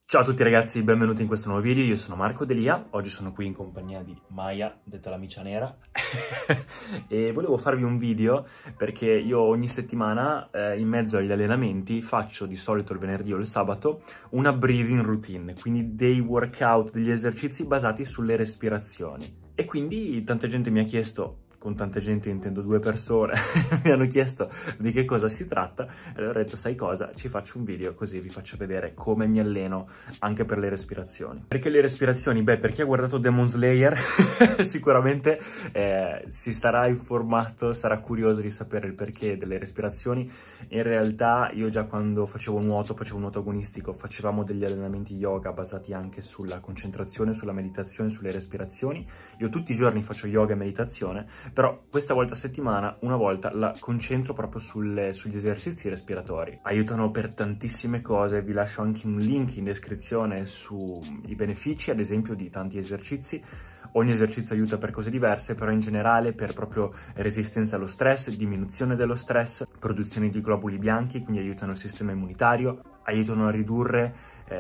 Ciao a tutti ragazzi, benvenuti in questo nuovo video, io sono Marco Delia, oggi sono qui in compagnia di Maya, detta la micia nera, e volevo farvi un video perché io ogni settimana in mezzo agli allenamenti faccio di solito il venerdì o il sabato una breathing routine, quindi dei workout, degli esercizi basati sulle respirazioni. E quindi tanta gente mi ha chiesto, con tanta gente intendo 2 persone, mi hanno chiesto di che cosa si tratta e allora ho detto sai cosa, ci faccio un video così vi faccio vedere come mi alleno anche per le respirazioni. Perché le respirazioni? Beh, per chi ha guardato Demon Slayer sicuramente si sarà informato, sarà curioso di sapere il perché delle respirazioni. In realtà io già quando facevo nuoto agonistico, facevamo degli allenamenti yoga basati anche sulla concentrazione, sulla meditazione, sulle respirazioni. Io tutti i giorni faccio yoga e meditazione, però questa volta a settimana, una volta, la concentro proprio sugli esercizi respiratori. Aiutano per tantissime cose, vi lascio anche un link in descrizione sui benefici, ad esempio, di tanti esercizi. Ogni esercizio aiuta per cose diverse, però in generale per proprio resistenza allo stress, diminuzione dello stress, produzione di globuli bianchi, quindi aiutano il sistema immunitario, aiutano a ridurre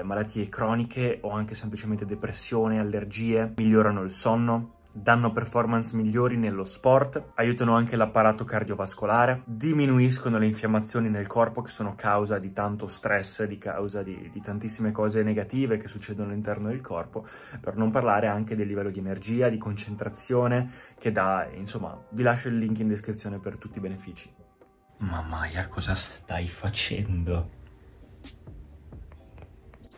malattie croniche o anche semplicemente depressione, allergie, migliorano il sonno, danno performance migliori nello sport, aiutano anche l'apparato cardiovascolare, diminuiscono le infiammazioni nel corpo che sono causa di tanto stress, di causa di tantissime cose negative che succedono all'interno del corpo, per non parlare anche del livello di energia, di concentrazione che dà, insomma, vi lascio il link in descrizione per tutti i benefici. Ma Maya, cosa stai facendo?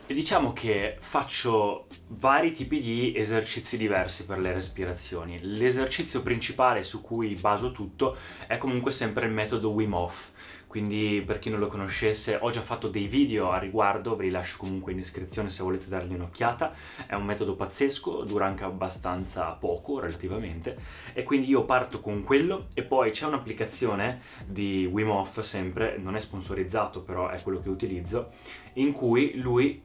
E diciamo che faccio vari tipi di esercizi diversi per le respirazioni. L'esercizio principale su cui baso tutto è comunque sempre il metodo Wim Hof. Quindi per chi non lo conoscesse ho già fatto dei video a riguardo, ve li lascio comunque in descrizione se volete dargli un'occhiata. È un metodo pazzesco, dura anche abbastanza poco relativamente, e quindi io parto con quello e poi c'è un'applicazione di Wim Hof, sempre, non è sponsorizzato però è quello che utilizzo, in cui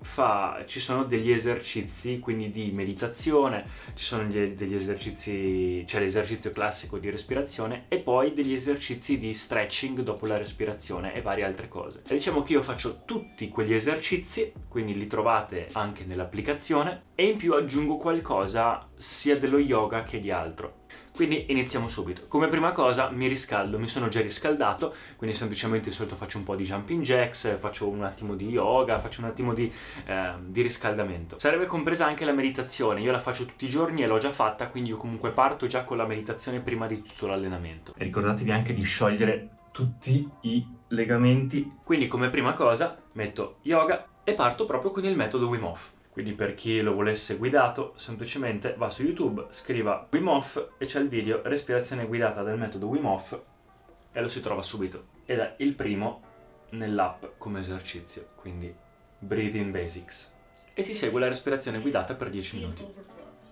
ci sono degli esercizi, quindi di meditazione, ci sono degli esercizi, c'è l'esercizio classico di respirazione e poi degli esercizi di stretching dopo la respirazione e varie altre cose. E diciamo che io faccio tutti quegli esercizi, quindi li trovate anche nell'applicazione, e in più aggiungo qualcosa sia dello yoga che di altro. Quindi iniziamo subito. Come prima cosa mi riscaldo, mi sono già riscaldato, quindi semplicemente di solito faccio un po' di jumping jacks, faccio un attimo di yoga, faccio un attimo di riscaldamento. Sarebbe compresa anche la meditazione, io la faccio tutti i giorni e l'ho già fatta, quindi io comunque parto già con la meditazione prima di tutto l'allenamento. E ricordatevi anche di sciogliere tutti i legamenti. Quindi come prima cosa metto yoga e parto proprio con il metodo Wim Hof. Quindi per chi lo volesse guidato, semplicemente va su YouTube, scriva Wim Hof e c'è il video respirazione guidata del metodo Wim Hof e lo si trova subito. Ed è il primo nell'app come esercizio, quindi Breathing Basics. E si segue la respirazione guidata per 10 minuti.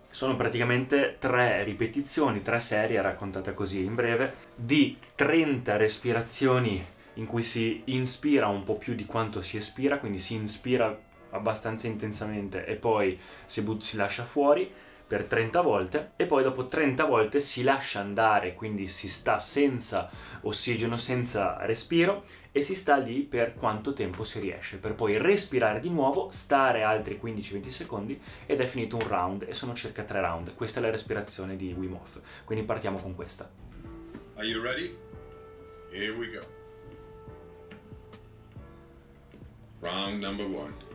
Sono praticamente 3 ripetizioni, 3 serie, raccontate così in breve, di 30 respirazioni in cui si inspira un po' più di quanto si espira, quindi si inspira abbastanza intensamente e poi si lascia fuori per 30 volte e poi dopo 30 volte si lascia andare, quindi si sta senza ossigeno, senza respiro e si sta lì per quanto tempo si riesce, per poi respirare di nuovo, stare altri 15-20 secondi ed è finito un round e sono circa 3 round. Questa è la respirazione di Wim Hof, quindi partiamo con questa. Are you ready? Here we go. Round number 1.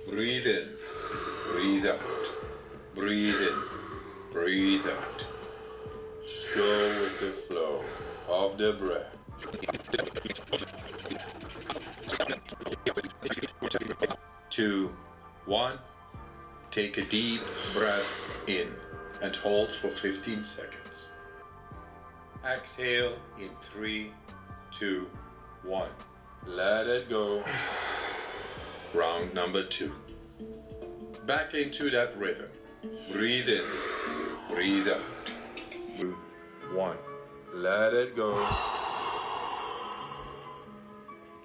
Breathe in, breathe out, breathe in, breathe out. Just go with the flow of the breath. 2, 1. Take a deep breath in and hold for 15 seconds. Exhale in 3, 2, 1. Let it go. Round number 2. Back into that rhythm. Breathe in, breathe out. 2, 1. Let it go.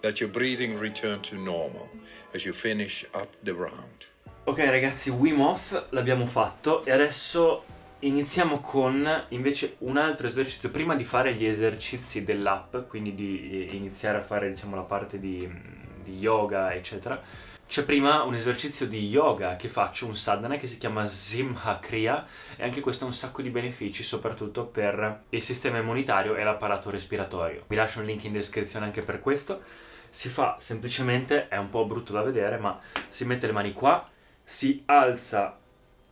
Let your breathing return to normal as you finish up the round. Ok ragazzi, Wim Hof l'abbiamo fatto e adesso iniziamo con invece un altro esercizio. Prima di fare gli esercizi dell'app, quindi di iniziare a fare diciamo la parte di di yoga, eccetera. C'è prima un esercizio di yoga che faccio, un sadhana, che si chiama Simha Kriya, e anche questo ha un sacco di benefici, soprattutto per il sistema immunitario e l'apparato respiratorio. Vi lascio un link in descrizione anche per questo. Si fa semplicemente, è un po' brutto da vedere, ma si mette le mani qua, si alza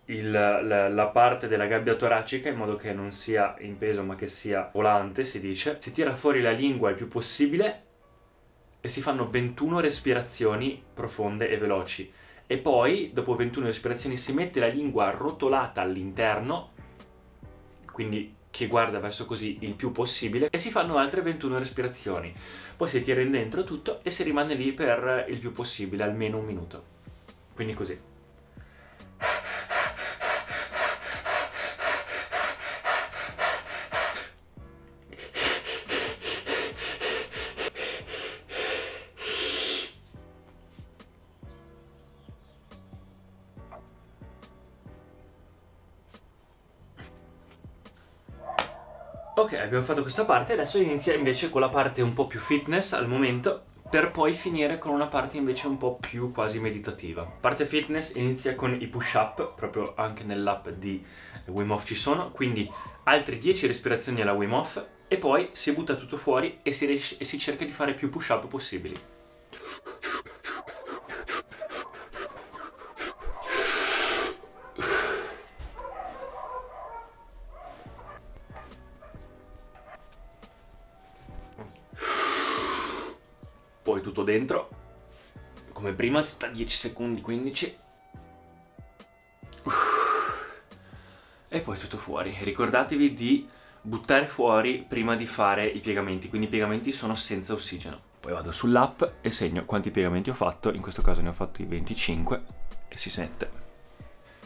la parte della gabbia toracica in modo che non sia in peso ma che sia volante, si dice. Si tira fuori la lingua il più possibile e si fanno 21 respirazioni profonde e veloci. E poi, dopo 21 respirazioni, si mette la lingua arrotolata all'interno, quindi che guarda verso così il più possibile, e si fanno altre 21 respirazioni. Poi si tira in dentro tutto e si rimane lì per il più possibile, almeno un minuto. Quindi così. Ok, abbiamo fatto questa parte, adesso inizia invece con la parte un po' più fitness al momento, per poi finire con una parte invece un po' più quasi meditativa. Parte fitness inizia con i push-up, proprio anche nell'app di Wim Hof ci sono, quindi altre 10 respirazioni alla Wim Hof e poi si butta tutto fuori e si cerca di fare più push-up possibili. Poi tutto dentro, come prima, si sta 10 secondi, 15. E poi tutto fuori. Ricordatevi di buttare fuori prima di fare i piegamenti, quindi i piegamenti sono senza ossigeno. Poi vado sull'app e segno quanti piegamenti ho fatto, in questo caso ne ho fatti 25 e si smette.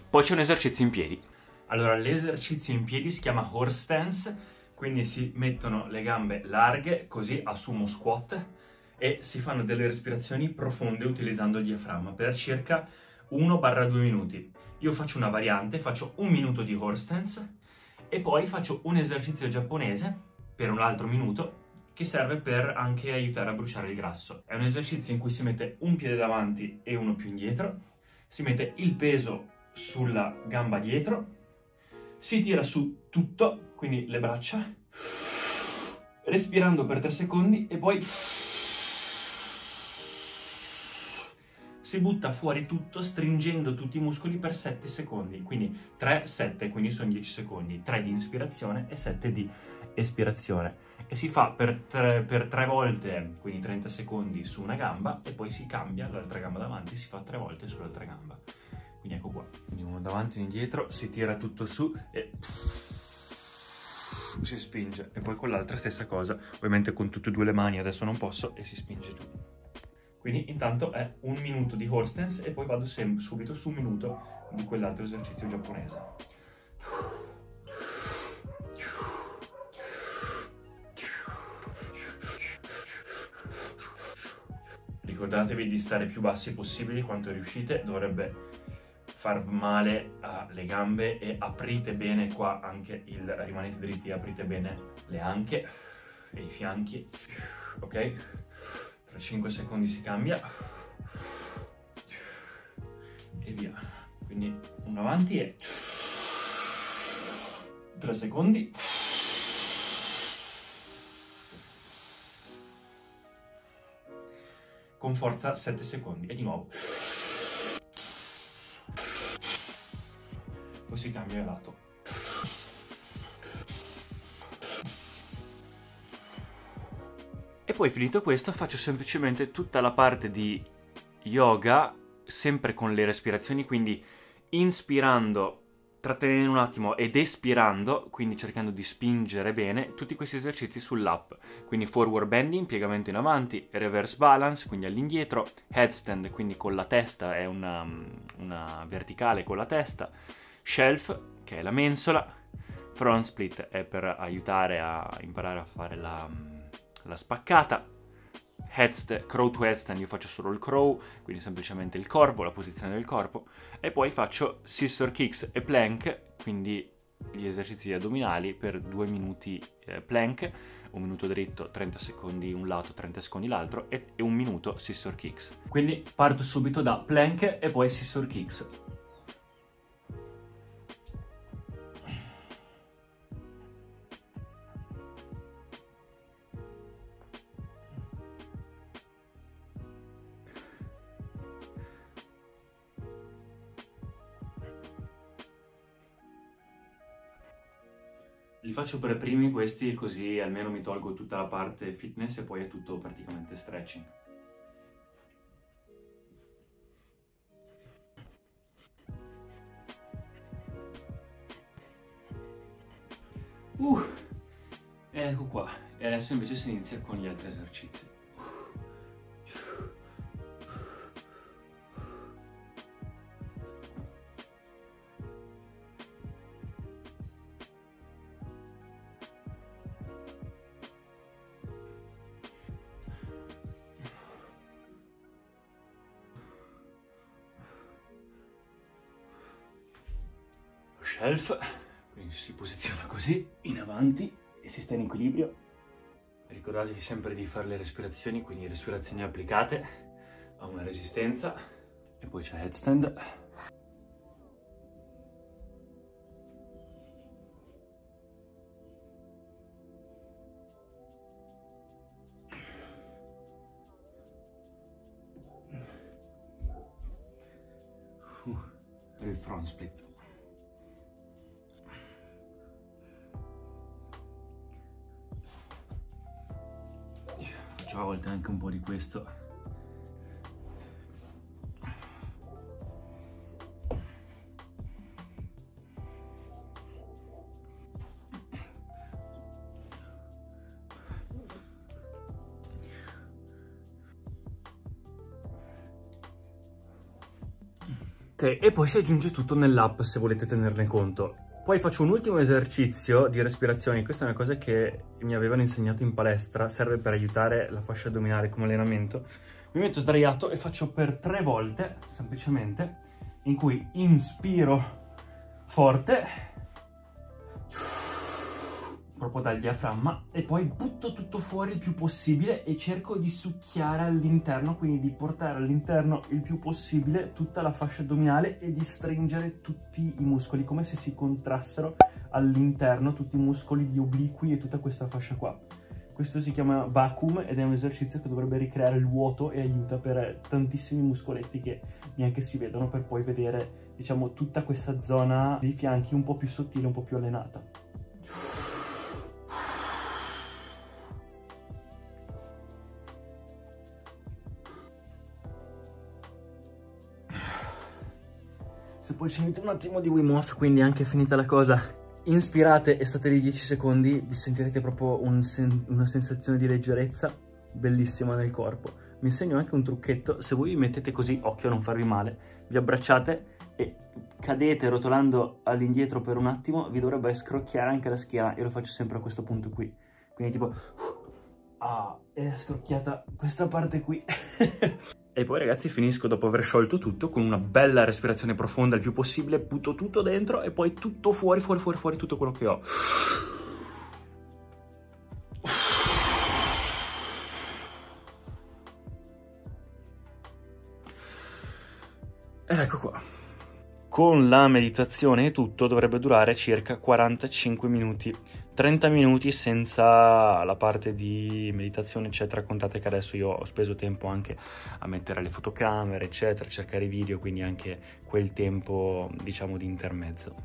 Poi c'è un esercizio in piedi. Allora, l'esercizio in piedi si chiama horse stance, quindi si mettono le gambe larghe, così a sumo squat, e si fanno delle respirazioni profonde utilizzando il diaframma per circa 1-2 minuti. Io faccio una variante, faccio 1 minuto di horse stance e poi faccio un esercizio giapponese per un altro minuto che serve per anche aiutare a bruciare il grasso. È un esercizio in cui si mette un piede davanti e uno più indietro, si mette il peso sulla gamba dietro, si tira su tutto, quindi le braccia, respirando per 3 secondi e poi si butta fuori tutto stringendo tutti i muscoli per 7 secondi, quindi 3, 7, quindi sono 10 secondi, 3 di inspirazione e 7 di espirazione. E si fa per 3 volte, quindi 30 secondi su una gamba, e poi si cambia l'altra gamba davanti, si fa 3 volte sull'altra gamba. Quindi ecco qua, quindi uno davanti e uno indietro, si tira tutto su e si spinge. E poi con l'altra stessa cosa, ovviamente con tutte e 2 le mani, adesso non posso, e si spinge giù. Quindi intanto è 1 minuto di horse stance e poi vado subito su 1 minuto di quell'altro esercizio giapponese. Ricordatevi di stare più bassi possibili quanto riuscite, dovrebbe far male alle gambe, e aprite bene qua anche rimanete dritti, aprite bene le anche e i fianchi, ok? Tra 5 secondi si cambia e via. Quindi uno avanti e 3 secondi. Con forza 7 secondi e di nuovo. Poi si cambia lato. E poi finito questo faccio semplicemente tutta la parte di yoga, sempre con le respirazioni, quindi inspirando, trattenendo un attimo ed espirando, quindi cercando di spingere bene, tutti questi esercizi sull'app. Quindi forward bending, piegamento in avanti, reverse balance, quindi all'indietro, headstand, quindi con la testa, è una verticale con la testa, shelf, che è la mensola, front split è per aiutare a imparare a fare la spaccata, crow to headstand, io faccio solo il crow, quindi semplicemente il corvo, la posizione del corpo, e poi faccio scissor kicks e plank, quindi gli esercizi addominali per 2 minuti plank, 1 minuto dritto, 30 secondi un lato, 30 secondi l'altro e 1 minuto scissor kicks. Quindi parto subito da plank e poi scissor kicks. Li faccio per primi questi, così almeno mi tolgo tutta la parte fitness e poi è tutto praticamente stretching. Ecco qua. E adesso invece si inizia con gli altri esercizi. Shelf, quindi si posiziona così, in avanti e si sta in equilibrio. Ricordatevi sempre di fare le respirazioni, quindi respirazioni applicate a una resistenza. E poi c'è headstand. Per il front split. Faccio a volte anche un po' di questo. Ok, e poi si aggiunge tutto nell'app se volete tenerne conto. Poi faccio un ultimo esercizio di respirazione. Questa è una cosa che mi avevano insegnato in palestra, serve per aiutare la fascia addominale come allenamento. Mi metto sdraiato e faccio per 3 volte, semplicemente, in cui inspiro forte, proprio dal diaframma, e poi butto tutto fuori il più possibile e cerco di succhiare all'interno, quindi di portare all'interno il più possibile tutta la fascia addominale e di stringere tutti i muscoli, come se si contrassero all'interno tutti i muscoli di obliqui e tutta questa fascia qua. Questo si chiama vacuum ed è un esercizio che dovrebbe ricreare il vuoto e aiuta per tantissimi muscoletti che neanche si vedono, per poi vedere, diciamo, tutta questa zona dei fianchi un po' più sottile, un po' più allenata. Se poi ci mette un attimo di Wim Hof, quindi anche finita la cosa, inspirate e state lì 10 secondi, vi sentirete proprio una sensazione di leggerezza bellissima nel corpo. Vi insegno anche un trucchetto: se voi vi mettete così, occhio a non farvi male, vi abbracciate e cadete rotolando all'indietro per un attimo, vi dovrebbe scrocchiare anche la schiena. Io lo faccio sempre a questo punto qui, quindi tipo ed è scrocchiata questa parte qui. E poi ragazzi finisco, dopo aver sciolto tutto, con una bella respirazione profonda il più possibile, butto tutto dentro e poi tutto fuori tutto quello che ho. Ed ecco qua. Con la meditazione e tutto dovrebbe durare circa 45 minuti. 30 minuti senza la parte di meditazione eccetera. Contate che adesso io ho speso tempo anche a mettere le fotocamere eccetera, cercare i video, quindi anche quel tempo diciamo di intermezzo.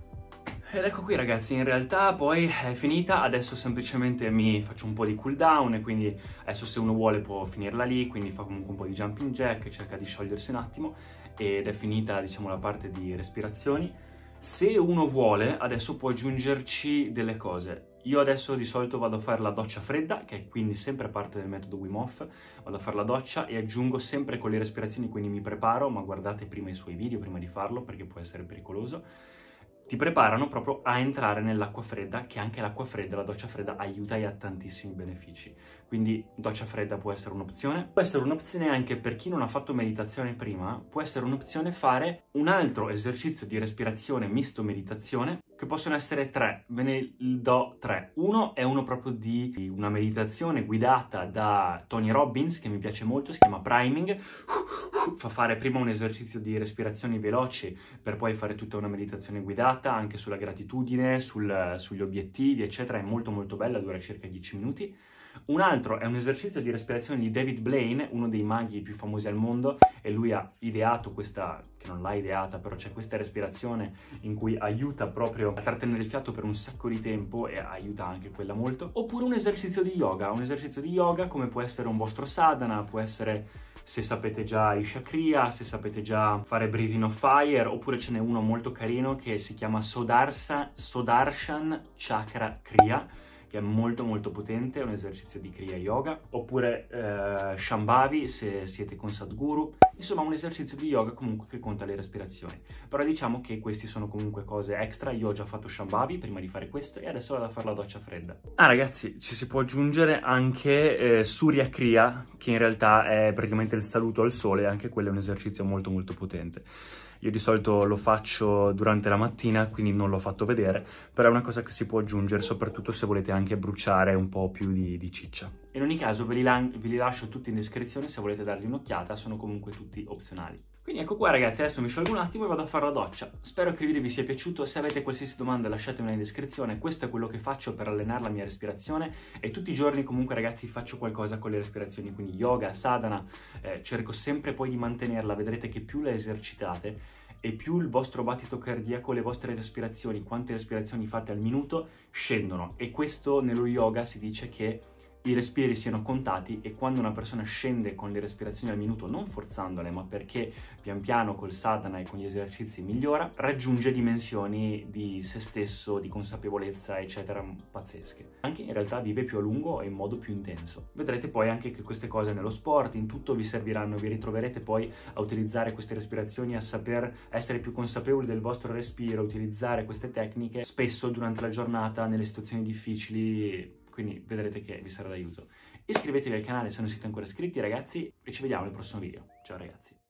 Ed ecco qui ragazzi, in realtà poi è finita, adesso semplicemente mi faccio un po' di cool down e quindi adesso se uno vuole può finirla lì, quindi fa comunque un po' di jumping jack, cerca di sciogliersi un attimo ed è finita diciamo la parte di respirazioni. Se uno vuole adesso può aggiungerci delle cose. Io adesso di solito vado a fare la doccia fredda, che è quindi sempre parte del metodo Wim Hof, vado a fare la doccia e aggiungo sempre con le respirazioni, quindi mi preparo, ma guardate prima i suoi video prima di farlo perché può essere pericoloso. Ti preparano proprio a entrare nell'acqua fredda, che anche l'acqua fredda, la doccia fredda aiuta e ha tantissimi benefici. Quindi doccia fredda può essere un'opzione. Può essere un'opzione anche per chi non ha fatto meditazione prima, può essere un'opzione fare un altro esercizio di respirazione misto meditazione, che possono essere 3, ve ne do 3. Uno è uno proprio di una meditazione guidata da Tony Robbins, che mi piace molto, si chiama Priming. Fa fare prima un esercizio di respirazioni veloci per poi fare tutta una meditazione guidata anche sulla gratitudine, sugli obiettivi, eccetera. È molto molto bella, dura circa 10 minuti. Un altro è un esercizio di respirazione di David Blaine, uno dei maghi più famosi al mondo, e lui ha ideato questa, che non l'ha ideata, però c'è questa respirazione in cui aiuta proprio a trattenere il fiato per un sacco di tempo e aiuta anche quella molto. Oppure un esercizio di yoga come può essere un vostro sadhana, può essere, se sapete già i Kriya, se sapete già fare Breathing of Fire, oppure ce n'è uno molto carino che si chiama Sudarshan Chakra Kriya, che è molto molto potente, è un esercizio di Kriya Yoga, oppure Shambhavi se siete con Sadhguru, insomma un esercizio di yoga comunque che conta le respirazioni. Però diciamo che questi sono comunque cose extra, io ho già fatto Shambhavi prima di fare questo e adesso vado a fare la doccia fredda. Ah ragazzi, ci si può aggiungere anche Surya Kriya, che in realtà è praticamente il saluto al sole, anche quello è un esercizio molto molto potente. Io di solito lo faccio durante la mattina, quindi non l'ho fatto vedere, però è una cosa che si può aggiungere, soprattutto se volete anche bruciare un po' più di ciccia. In ogni caso ve li lascio tutti in descrizione se volete dargli un'occhiata, sono comunque tutti opzionali. Quindi ecco qua ragazzi, adesso mi sciolgo un attimo e vado a fare la doccia. Spero che il video vi sia piaciuto, se avete qualsiasi domanda lasciatemela in descrizione, questo è quello che faccio per allenare la mia respirazione e tutti i giorni comunque ragazzi faccio qualcosa con le respirazioni, quindi yoga, sadhana, cerco sempre poi di mantenerla, vedrete che più la esercitate e più il vostro battito cardiaco, le vostre respirazioni, quante respirazioni fate al minuto, scendono e questo nello yoga si dice che i respiri siano contati e quando una persona scende con le respirazioni al minuto, non forzandole, ma perché pian piano col sadhana e con gli esercizi migliora, raggiunge dimensioni di se stesso, di consapevolezza, eccetera, pazzesche. Anche in realtà vive più a lungo e in modo più intenso. Vedrete poi anche che queste cose nello sport, in tutto vi serviranno, vi ritroverete poi a utilizzare queste respirazioni, a saper essere più consapevoli del vostro respiro, utilizzare queste tecniche spesso durante la giornata, nelle situazioni difficili, quindi vedrete che vi sarà d'aiuto. Iscrivetevi al canale se non siete ancora iscritti ragazzi e ci vediamo nel prossimo video. Ciao ragazzi!